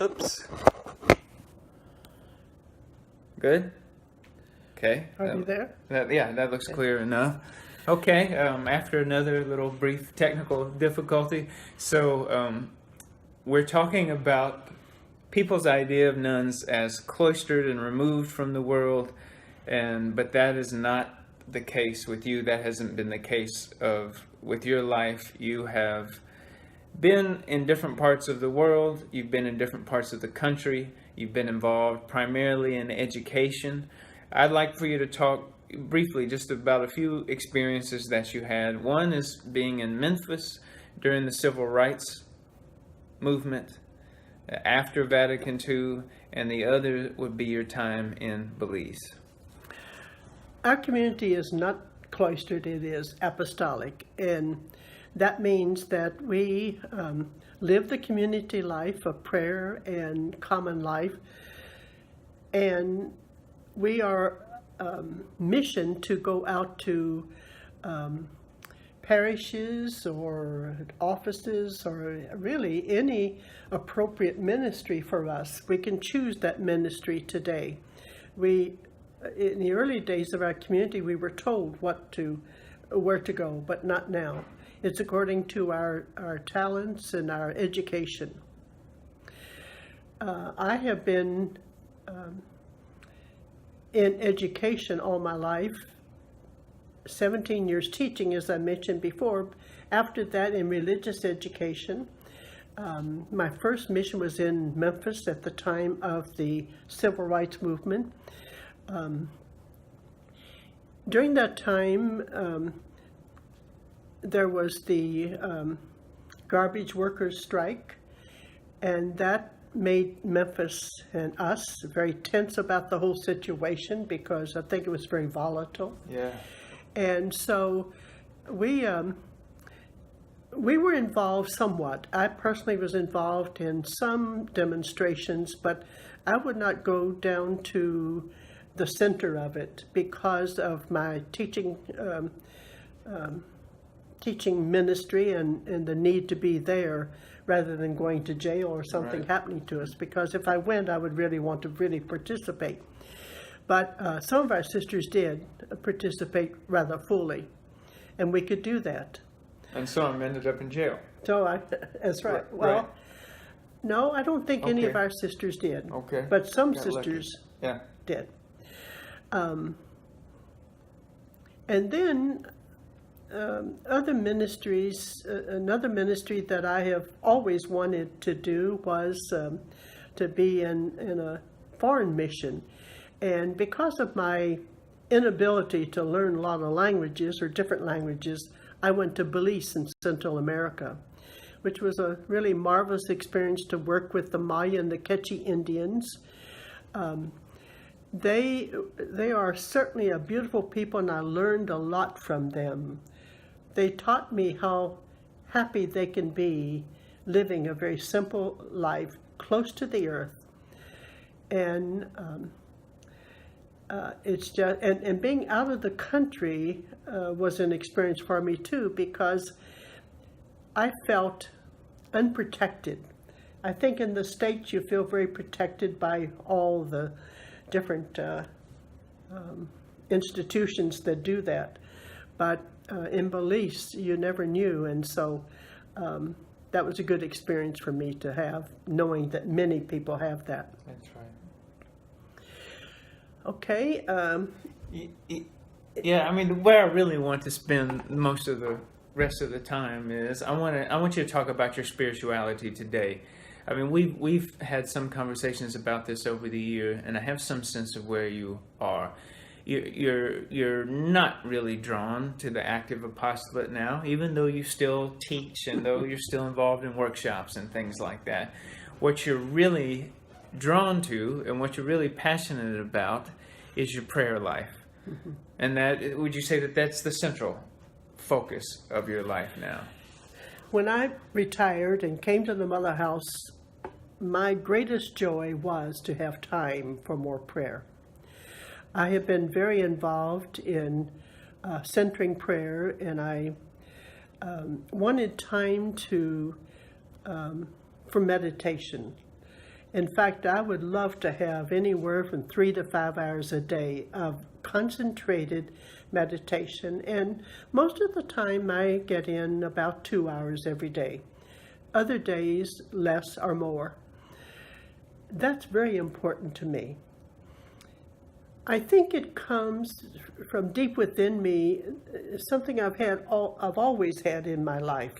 Oops. Good? Okay. Are you there? That looks clear enough. Okay, after another little brief technical difficulty. So, we're talking about people's idea of nuns as cloistered and removed from the world, but that is not the case with you. That hasn't been the case with your life. You have been in different parts of the world. You've been in different parts of the country. You've been involved primarily in education. I'd like for you to talk briefly just about a few experiences that you had. One is being in Memphis during the civil rights movement after Vatican II, and the other would be your time in Belize. Our community is not cloistered, it is apostolic, and that means that we live the community life of prayer and common life, and we are mission to go out to parishes or offices or really any appropriate ministry for us. We can choose that ministry today. In the early days of our community, we were told where to go, but not now. It's according to our talents and our education. I have been in education all my life, 17 years teaching, as I mentioned before. After that, in religious education. My first mission was in Memphis at the time of the civil rights movement. During that time, there was the garbage workers strike, and that made Memphis and us very tense about the whole situation because I think it was very volatile. Yeah. And so we were involved somewhat. I personally was involved in some demonstrations, but I would not go down to the center of it because of my teaching ministry and the need to be there rather than going to jail or something happening to us. Because if I went, I would really want to participate. But some of our sisters did participate rather fully, and we could do that. And some ended up in jail. So that's right. Well, no, I don't think any of our sisters did. Okay. But some sisters did. And then other ministries, another ministry that I have always wanted to do was to be in a foreign mission. And because of my inability to learn a lot of languages or different languages, I went to Belize in Central America, which was a really marvelous experience to work with the Maya and the Quechua Indians. They are certainly a beautiful people, and I learned a lot from them. They taught me how happy they can be living a very simple life close to the earth. And it's just, and being out of the country was an experience for me too, because I felt unprotected. I think in the States you feel very protected by all the different institutions that do that. But in Belize, you never knew, and so that was a good experience for me to have, knowing that many people have that. That's right. Okay. Yeah, I mean, where I really want to spend most of the rest of the time is I want you to talk about your spirituality today. I mean, we've had some conversations about this over the year, and I have some sense of where you are. You're not really drawn to the active apostolate now, even though you still teach and though you're still involved in workshops and things like that. What you're really drawn to and what you're really passionate about is your prayer life. Mm-hmm. And that, would you say that that's the central focus of your life now? When I retired and came to the Mother House, my greatest joy was to have time for more prayer. I have been very involved in centering prayer, and I wanted time for meditation. In fact, I would love to have anywhere from 3 to 5 hours a day of concentrated meditation. And most of the time I get in about 2 hours every day. Other days, less or more. That's very important to me. I think it comes from deep within me, something I've always had in my life,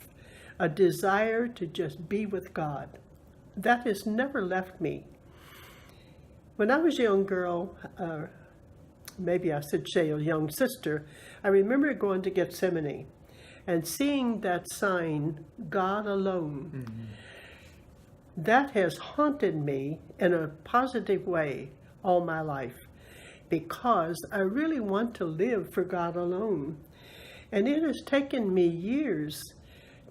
a desire to just be with God. That has never left me. When I was a young girl, maybe I should say a young sister, I remember going to Gethsemane and seeing that sign, God alone. Mm-hmm. That has haunted me in a positive way all my life, because I really want to live for God alone. And it has taken me years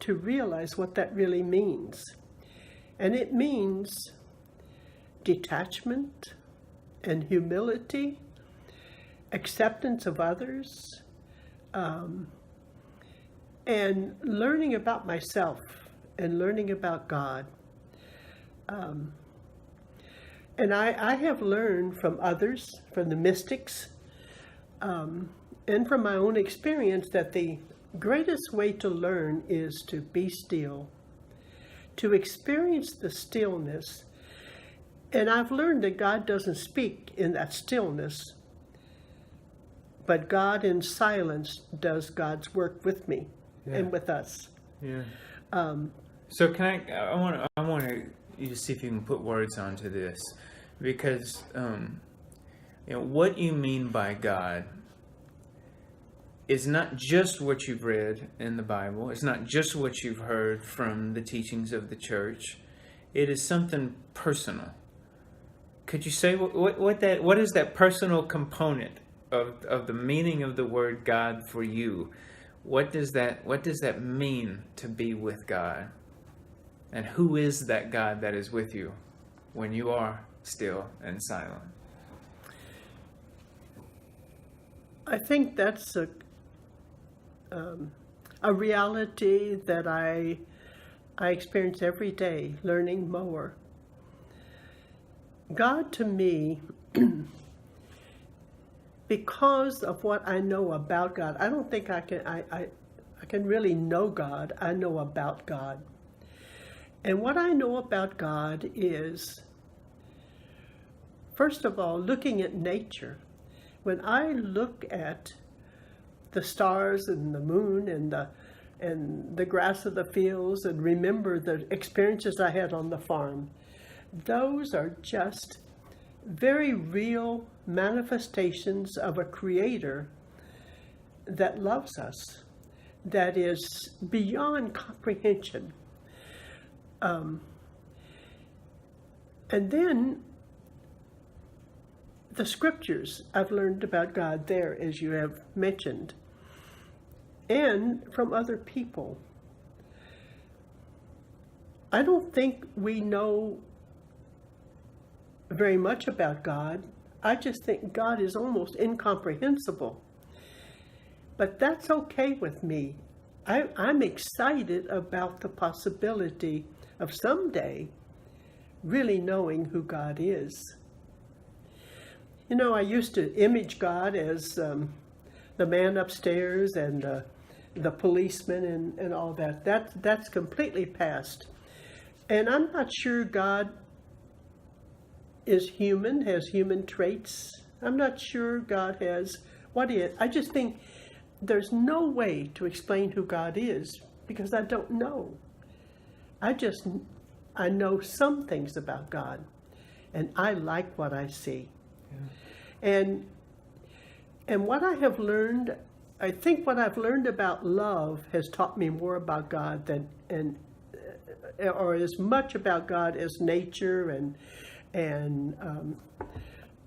to realize what that really means. And it means detachment and humility, acceptance of others, and learning about myself and learning about God. And I have learned from others, from the mystics, and from my own experience, that the greatest way to learn is to be still, to experience the stillness. And I've learned that God doesn't speak in that stillness, but God in silence does God's work with me and with us. Yeah. So can I want you to see if you can put words onto this, because what you mean by God is not just what you've read in the Bible. It's not just what you've heard from the teachings of the church. It is something personal. Could you say what is that personal component of the meaning of the word God for you? What does that mean to be with God? And who is that God that is with you when you are still and silent? I think that's a reality that I experience every day, learning more. God to me, because of what I know about God, I don't think I can really know God. I know about God. And what I know about God is, first of all, looking at nature. When I look at the stars and the moon and the grass of the fields, and remember the experiences I had on the farm, those are just very real manifestations of a creator that loves us, that is beyond comprehension. And then the scriptures I've learned about God there, as you have mentioned, and from other people. I don't think we know very much about God. I just think God is almost incomprehensible. But that's okay with me. I'm excited about the possibility of someday really knowing who God is. You know, I used to image God as the man upstairs and the policeman and all that. That's completely past. And I'm not sure God is human, has human traits. I'm not sure God has what he is. I just think there's no way to explain who God is, because I don't know. I know some things about God, and I like what I see. Yeah. And what I have learned, I think what I've learned about love has taught me more about God or as much about God as nature and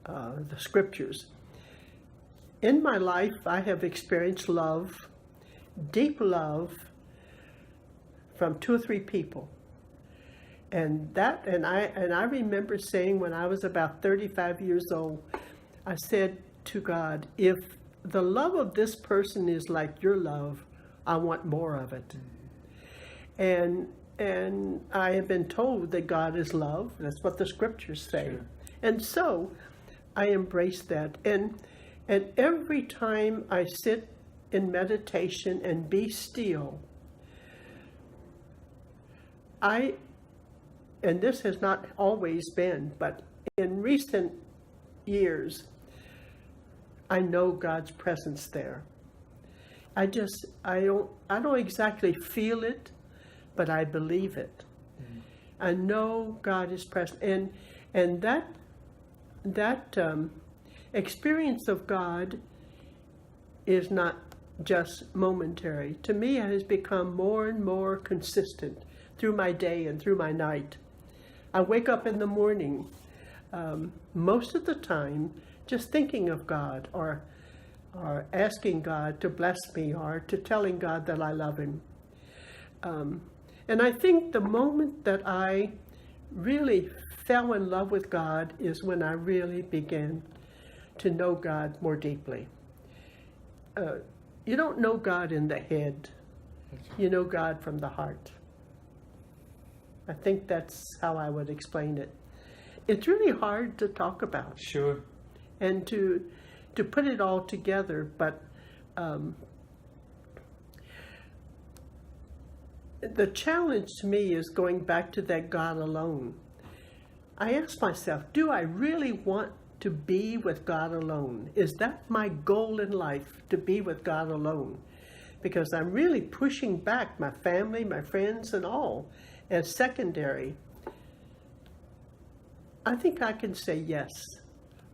the scriptures. In my life, I have experienced love, deep love, from 2 or 3 people. And I remember saying when I was about 35 years old, I said to God, if the love of this person is like your love, I want more of it. And and I have been told that God is love. That's what the scriptures say. Sure. And so I embrace that. And every time I sit in meditation and be still, and this has not always been, but in recent years, I know God's presence there. I don't exactly feel it, but I believe it. Mm-hmm. I know God is present, and that experience of God is not just momentary. To me, it has become more and more consistent through my day and through my night. I wake up in the morning, most of the time, just thinking of God, or asking God to bless me, or to telling God that I love Him. And I think the moment that I really fell in love with God is when I really began to know God more deeply. You don't know God in the head. You know God from the heart. I think that's how I would explain it. It's really hard to talk about. Sure. And to put it all together, but the challenge to me is going back to that God alone. I ask myself, do I really want to be with God alone? Is that my goal in life, to be with God alone? Because I'm really pushing back my family, my friends, and all as secondary. I think I can say yes.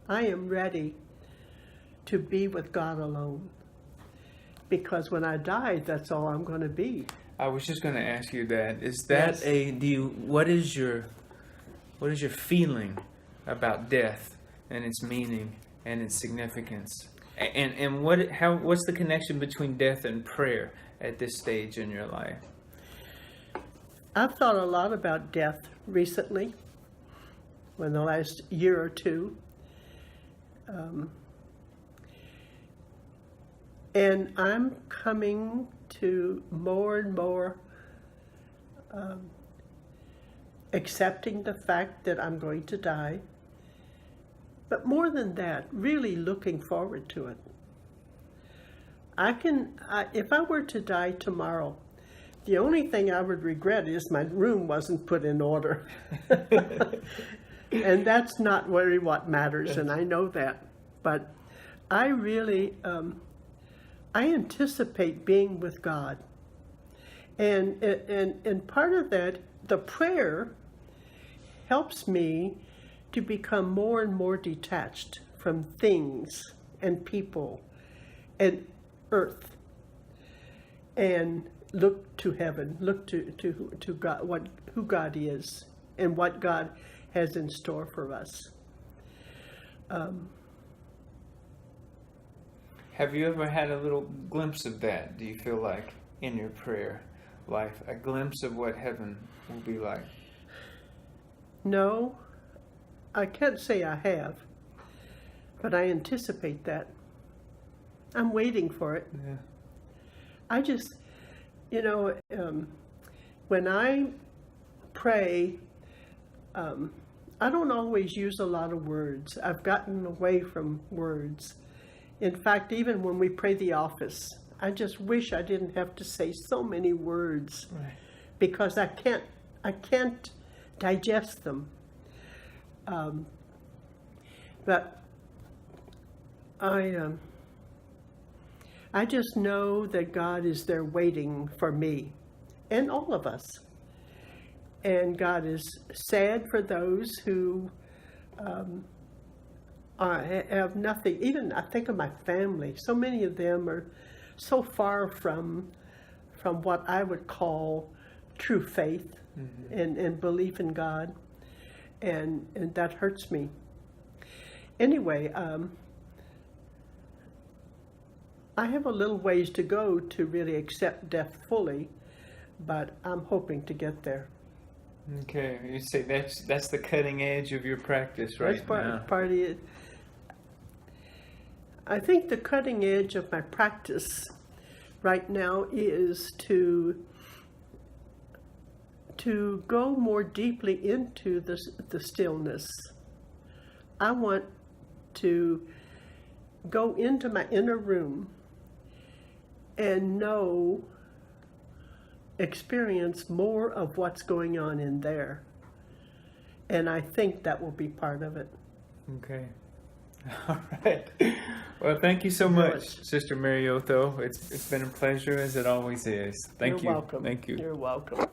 I am ready to be with God alone. Because when I die, that's all I'm going to be. I was just going to ask you that. Is that Yes. what is your feeling about death and its meaning and its significance? And what's the connection between death and prayer at this stage in your life? I've thought a lot about death recently, in the last year or two. And I'm coming to more and more accepting the fact that I'm going to die. But more than that, really looking forward to it. If I were to die tomorrow, the only thing I would regret is my room wasn't put in order. And that's not really what matters, and I know that. But I really, I anticipate being with God. And part of that, the prayer helps me to become more and more detached from things and people and earth, and look to heaven, look to God, who God is and what God has in store for us. Have you ever had a little glimpse of that, do you feel like, in your prayer life? A glimpse of what heaven will be like? No, I can't say I have, but I anticipate that. I'm waiting for it. Yeah. I just, when I pray, I don't always use a lot of words. I've gotten away from words. In fact, even when we pray the office, I just wish I didn't have to say so many words, Right. because I can't digest them. But I just know that God is there waiting for me and all of us. And God is sad for those who have nothing. Even I think of my family. So many of them are so far from what I would call true faith, mm-hmm. and belief in God, and that hurts me. Anyway, I have a little ways to go to really accept death fully, but I'm hoping to get there. Okay, you say that's the cutting edge of your practice right now. That's part of it. I think the cutting edge of my practice right now is to to go more deeply into the stillness. I want to go into my inner room and experience more of what's going on in there. And I think that will be part of it. Okay. All right. Well, thank you so much, Sister Mariotho. It's been a pleasure, as it always is. Thank you. You're welcome. Thank you. You're welcome.